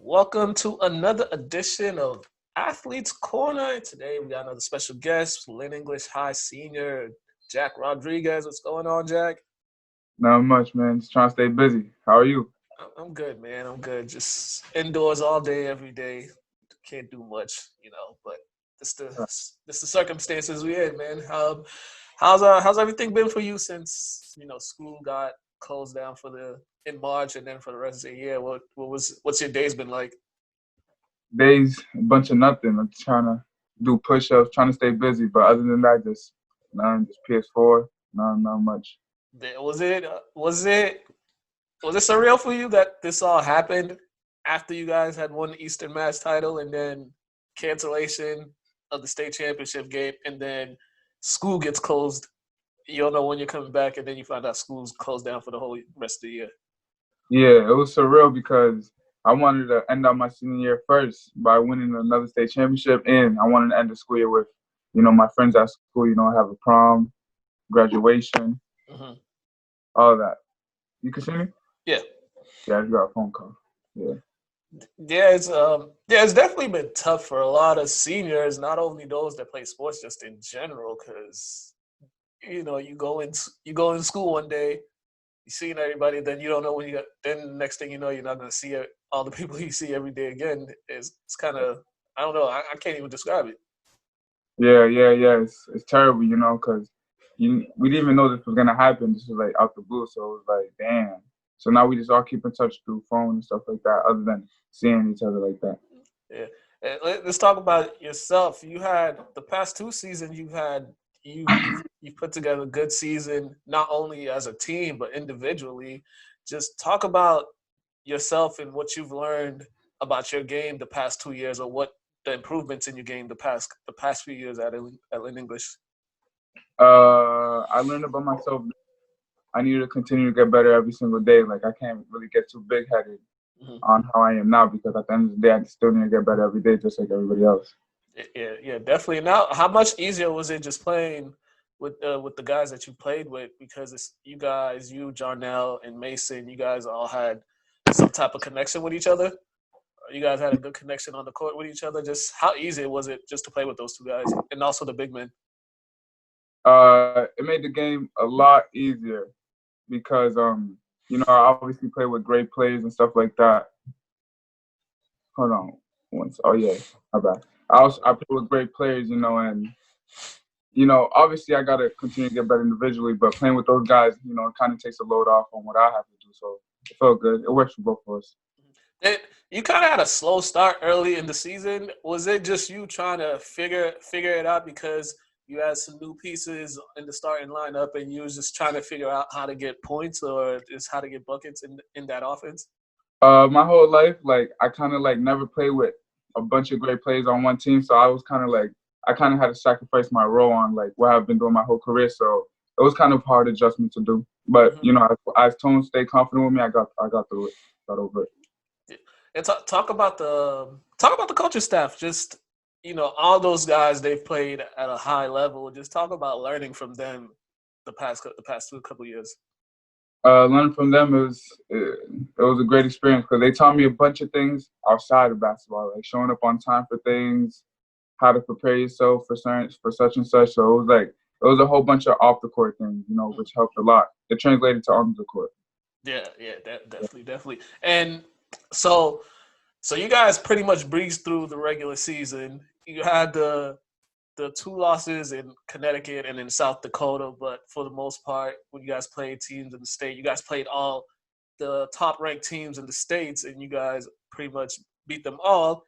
Welcome to another edition of Athletes Corner. Today we got another special guest, Lynn English High senior Jack Rodriguez. What's going on, Jack? Not much, man. Just trying to stay busy. How are you? I'm good, man. I'm good. Just indoors all day, every day. Can't do much, but this the this the circumstances we in, man. How's everything been for you since school got closed down in March and then for the rest of the year? What's your days been like? Days, a bunch of nothing. I'm trying to do push-ups, trying to stay busy. But other than that, just none. Just PS4. Not much. Was it surreal for you that this all happened after you guys had won the Eastern Match title and then cancellation of the state championship game and then school gets closed? You don't know when you're coming back, and then you find out school's closed down for the whole rest of the year. Yeah, it was surreal because I wanted to end out my senior year first by winning another state championship, and I wanted to end the school year with, my friends at school. Have a prom, graduation, all of that. You can see me? Yeah. Yeah, I just got a phone call. Yeah. It's definitely been tough for a lot of seniors, not only those that play sports, just in general, because you go in school one day, you seeing everybody, then you don't know when then the next thing you know, you're not going to see all the people you see every day again. It's kind of, I don't know, I can't even describe it. Yeah. It's terrible, because we didn't even know this was gonna happen. This was like out the blue, so it was like, damn. So now we just all keep in touch through phone and stuff like that, other than seeing each other like that. Yeah. And let's talk about yourself. You had the past two seasons. You put together a good season, not only as a team but individually. Just talk about yourself and what you've learned about your game the past 2 years, or what the improvements in your game the past few years at Lynn English. I learned about myself. I need to continue to get better every single day. Like, I can't really get too big-headed on how I am now, because at the end of the day, I still need to get better every day, just like everybody else. Yeah, definitely. Now, how much easier was it just playing with the guys that you played with? Because it's you guys, you, Jarnell, and Mason, you guys all had some type of connection with each other. You guys had a good connection on the court with each other. Just how easy was it just to play with those two guys, and also the big men? It made the game a lot easier because, I obviously play with great players and stuff like that. Hold on once. Oh, yeah, my bad. I play with great players, and obviously I got to continue to get better individually, but playing with those guys, it kind of takes a load off on what I have to do. So it felt good. It works for both of us. You kind of had a slow start early in the season. Was it just you trying to figure it out because you had some new pieces in the starting lineup and you was just trying to figure out how to get points or just how to get buckets in that offense? My whole life, like, I kind of like never played with a bunch of great players on one team, so I was kind of like, I kind of had to sacrifice my role on like what I've been doing my whole career. So it was kind of hard adjustment to do. But as Tone stayed confident with me, I got through it, got over it. And talk about the coaching staff. Just all those guys, they've played at a high level. Just talk about learning from them the past couple of years. Learning from them, it was a great experience because they taught me a bunch of things outside of basketball, like showing up on time for things, how to prepare yourself for such and such. So it was a whole bunch of off the court things, which helped a lot. It translated to on the court. Yeah, definitely. And so you guys pretty much breezed through the regular season. You had the two losses in Connecticut and in South Dakota, but for the most part, when you guys played teams in the state, you guys played all the top-ranked teams in the states, and you guys pretty much beat them all.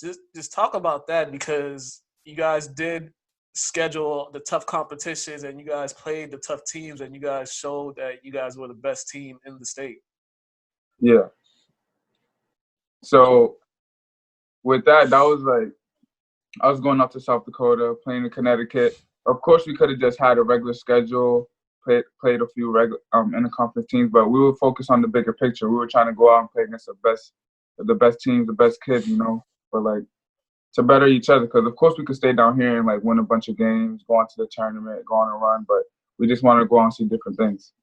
Just talk about that, because you guys did schedule the tough competitions, and you guys played the tough teams, and you guys showed that you guys were the best team in the state. Yeah. So with that was like, I was going up to South Dakota, playing in Connecticut. Of course, we could have just had a regular schedule, played a few interconference teams, but we were focused on the bigger picture. We were trying to go out and play against the best teams, the best kids, for like to better each other. Because of course we could stay down here and like win a bunch of games, go on to the tournament, go on a run, but we just wanted to go out and see different things.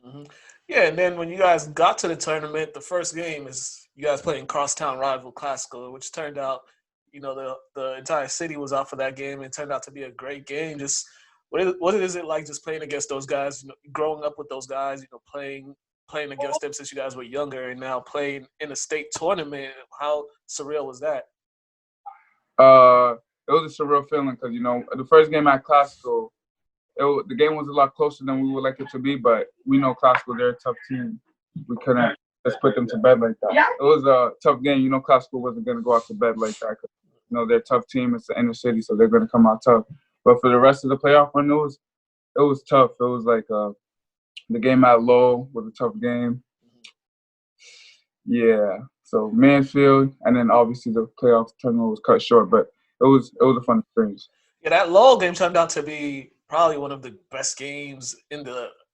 Mm-hmm. Yeah, and then when you guys got to the tournament, the first game is you guys playing crosstown rival Classical, which turned out, the entire city was out for that game, and it turned out to be a great game. Just what is it like just playing against those guys? Growing up with those guys, playing against them since you guys were younger, and now playing in a state tournament. How surreal was that? It was a surreal feeling because the first game at Classical, the game was a lot closer than we would like it to be, but we know Classical, they're a tough team. We couldn't just put them to bed like that. It was a tough game. Classical wasn't going to go out to bed like that. They're a tough team. It's the inner city, so they're going to come out tough. But for the rest of the playoff run, it was tough. It was like the game at Lowell was a tough game. Yeah. So Mansfield, and then obviously the playoff tournament was cut short, but it was a fun experience. Yeah, that Lowell game turned out to be probably one of the best games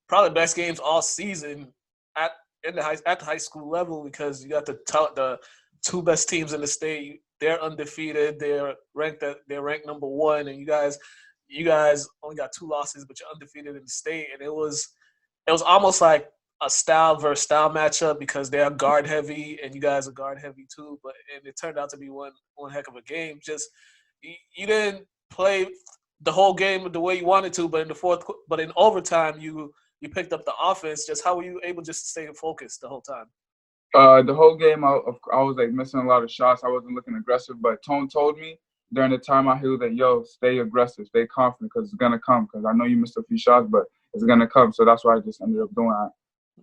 best games all season at the high school level, because you got the two best teams in the state. They're undefeated. They're ranked number one, and you guys only got 2 losses, but you're undefeated in the state. And it was almost like a style versus style matchup, because they are guard heavy and you guys are guard heavy too. And it turned out to be one heck of a game. Just you didn't play the whole game the way you wanted to, but in overtime you picked up the offense. Just how were you able just to stay focused the whole time? The whole game, I was like missing a lot of shots. I wasn't looking aggressive, but Tone told me during the timeout, he was like, "Yo, stay aggressive, stay confident, because it's gonna come. Because I know you missed a few shots, but it's gonna come." So that's what I just ended up doing.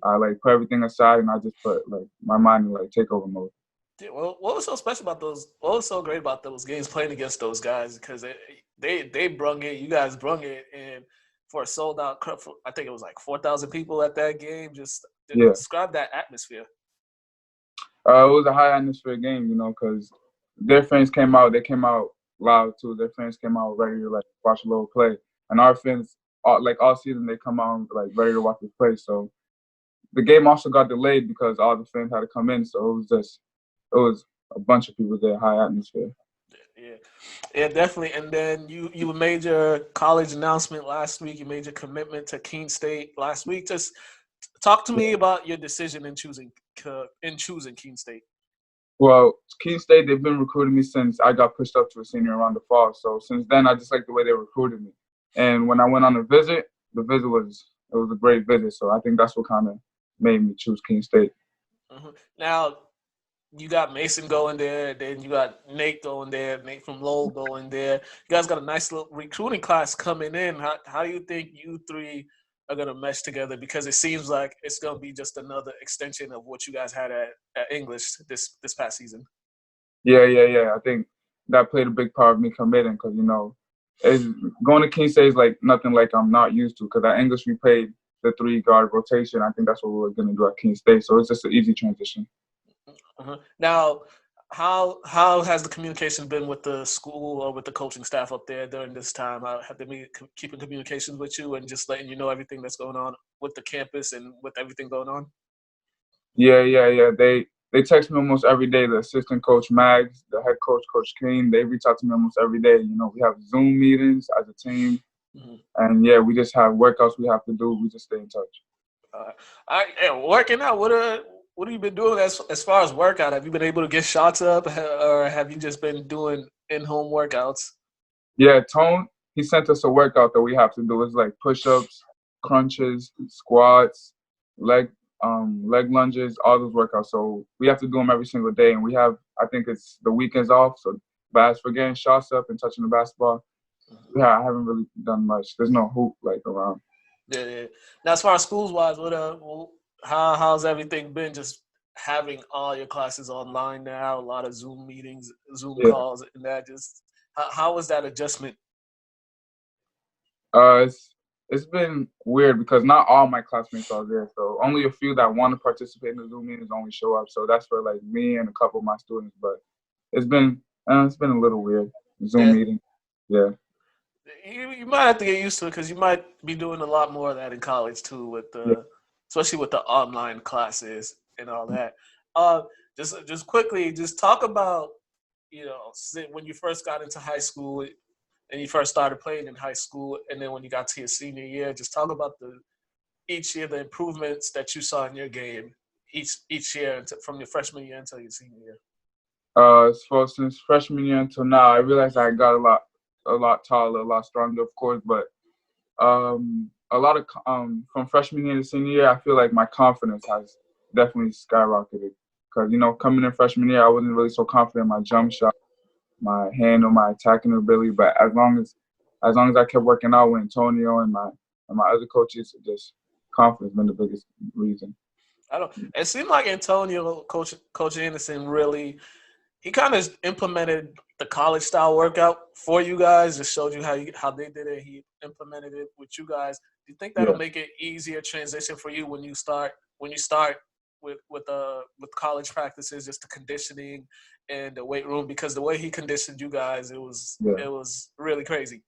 I like put everything aside and I just put like my mind in like takeover mode. Yeah, well, what was so special about those? What was so great about those games playing against those guys? Because they brung it, you guys brung it, and for a sold out crowd, I think it was like 4,000 people at that game. Just describe that atmosphere. It was a high atmosphere game, because their fans came out. They came out loud too. Their fans came out ready to like watch a little play, and our fans, all season, they come out like ready to watch the play. So the game also got delayed because all the fans had to come in. So it was a bunch of people there, high atmosphere. Yeah, definitely. And then you made your college announcement last week. You made your commitment to Keene State last week. Just talk to me about your decision in choosing Keene State. Well, Keene State, they've been recruiting me since I got pushed up to a senior around the fall. So since then, I just like the way they recruited me. And when I went on the visit was a great visit. So I think that's what kind of made me choose Keene State. Mm-hmm. Now, you got Mason going there, then you got Nate going there, Nate from Lowell going there. You guys got a nice little recruiting class coming in. How do you think you three are going to mesh together? Because it seems like it's going to be just another extension of what you guys had at English this past season. Yeah. I think that played a big part of me committing because, going to Keene State is like nothing like I'm not used to, because at English we played the 3-guard rotation. I think that's what we're going to do at Keene State. So it's just an easy transition. Uh-huh. Now, how has the communication been with the school or with the coaching staff up there during this time? Have they been keeping communications with you and just letting you know everything that's going on with the campus and with everything going on? Yeah. They text me almost every day. The assistant coach, Mags, the head coach, Coach Keene, they reach out to me almost every day. We have Zoom meetings as a team. Mm-hmm. And, yeah, we just have workouts we have to do. We just stay in touch. Working out, what have you been doing as far as workout? Have you been able to get shots up, or have you just been doing in-home workouts? Yeah, Tone, he sent us a workout that we have to do. It's like push-ups, crunches, squats, leg lunges, all those workouts. So we have to do them every single day. And I think it's the weekends off. So, but as for getting shots up and touching the basketball, I haven't really done much. There's no hoop like around. Yeah. Now, as far as schools-wise, how's everything been? Just having all your classes online now, a lot of Zoom meetings, Zoom calls, and that. Just how was that adjustment? It's been weird because not all my classmates are there, so only a few that want to participate in the Zoom meetings only show up. So that's for like me and a couple of my students. But it's been a little weird Zoom meeting. Yeah. You might have to get used to it because you might be doing a lot more of that in college too, especially with the online classes and all that. Just quickly, just talk about when you first got into high school and you first started playing in high school, and then when you got to your senior year, just talk about each year the improvements that you saw in your game each year from your freshman year until your senior year? So since freshman year until now, I realized I got a lot taller, a lot stronger, of course. But a lot of from freshman year to senior year, I feel like my confidence has definitely skyrocketed. Because coming in freshman year, I wasn't really so confident in my jump shot, my handle, my attacking ability. But as long as I kept working out with Antonio and my other coaches, just confidence been the biggest reason. I don't. It seemed like Antonio, Coach Anderson, really he kind of implemented the college style workout for you guys. Just showed you how they did it. He implemented it with you guys. Do you think that'll make it easier transition for you when you start with college practices, just the conditioning and the weight room? Because the way he conditioned you guys, it was really crazy.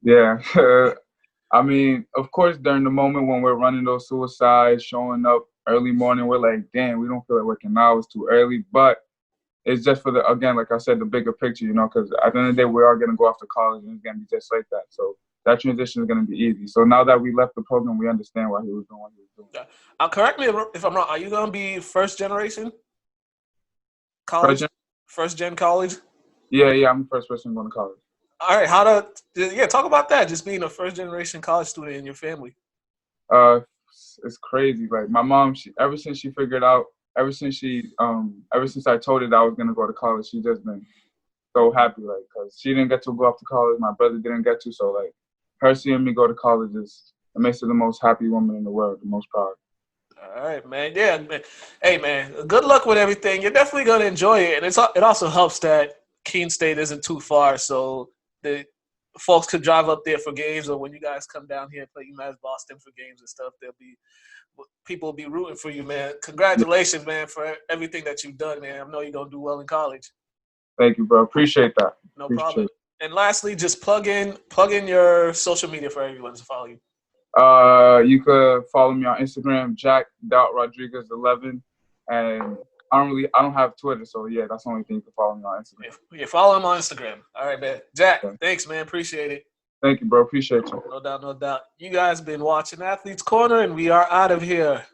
Yeah. I mean, of course, during the moment when we're running those suicides, showing up early morning, we're like, damn, we don't feel like working out. It's too early. But it's just for again, like I said, the bigger picture, because at the end of the day, we are going to go off to college and it's going to be just like that. So that transition is going to be easy. So now that we left the program, we understand why he was doing what he was doing. Correct me if I'm wrong. Are you going to be first generation college? First gen college? Yeah, I'm the first person going to college. All right, talk about that. Just being a first generation college student in your family. It's crazy. Like my mom, ever since I told her that I was gonna go to college, she just been so happy. Like, cause she didn't get to go off to college, my brother didn't get to. So like, her seeing me go to college it makes her the most happy woman in the world, the most proud. All right, man. Yeah, man. Hey, man. Good luck with everything. You're definitely gonna enjoy it, and it also helps that Keene State isn't too far, so the folks could drive up there for games, or when you guys come down here and play UMass Boston for games and stuff, people will be rooting for you, man. Congratulations, man, for everything that you've done, man. I know you're gonna do well in college. Thank you, bro. Appreciate that. No problem. And lastly, just plug in your social media for everyone to follow you. You could follow me on Instagram, Jack.Rodriguez11, and I don't have Twitter, so yeah, that's the only thing you can follow me on Instagram. Yeah, follow him on Instagram. All right, man. Jack, thanks, man. Appreciate it. Thank you, bro. Appreciate you. No doubt, no doubt. You guys been watching Athletes Corner, and we are out of here.